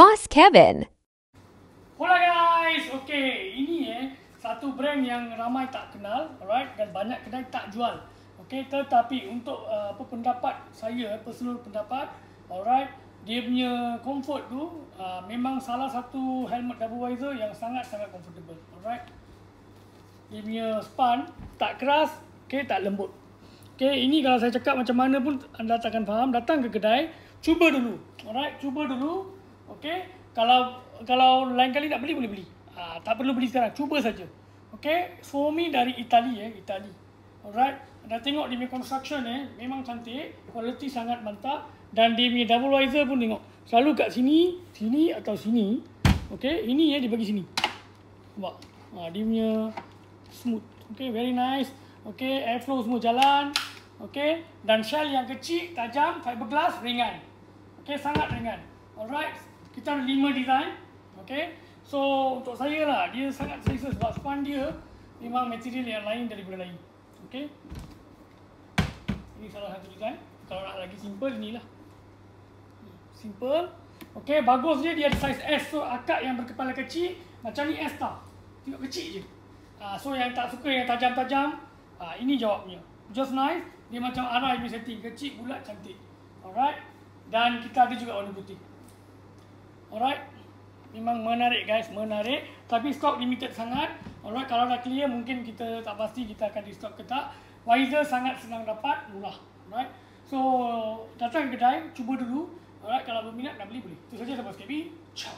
Boss Kevin. Hola guys, okay, ini satu brand yang ramai tak kenal, alright, dan banyak kedai tak jual, okay. Tetapi untuk pendapat saya, personal pendapat, alright, dia punya comfort tu memang salah satu helmet double visor yang sangat-sangat comfortable, alright. Dia punya span tak keras, okay, tak lembut. Okay, ini kalau saya cakap macam mana pun anda takkan faham. Datang ke kedai, cuba dulu, alright, cuba dulu, okay. Kalau lain kali nak beli, boleh beli. Tak perlu beli sekarang, cuba saja. Okay, Suomi dari Itali, Itali. Alright, anda tengok dia punya construction memang cantik, quality sangat mantap, dan dia punya double visor pun tengok. Selalu kat sini, sini atau sini. Okay, ini dia bagi sini. Nampak? Dia punya smooth. Okay, very nice. Okay, airflow semua jalan. Okay, dan shell yang kecil, tajam, fiberglass, ringan. Okay, sangat ringan. Alright, kita ada 5 design. Okay, so untuk saya lah, dia sangat selesa sebab span dia memang material yang lain daripada lain. Okay, ini salah satu design. Kalau nak lagi simple, inilah simple. Okay, bagus dia ada size S. So akak yang berkepala kecil macam ni S tau, tengok kecil je. So yang tak suka yang tajam-tajam, ini jawabnya. Just nice. Dia macam arah punya setting, kecil, bulat, cantik. Alright, dan kita ada juga warna putih. Alright, memang menarik guys, menarik. Tapi stok limited sangat. Alright, kalau dah clear mungkin kita tak pasti kita akan di stok ke tak. Visor sangat senang dapat, murah. Alright, so datang ke kedai, cuba dulu. Alright, kalau berminat nak beli boleh. Itu saja sahabat SKB. Ciao.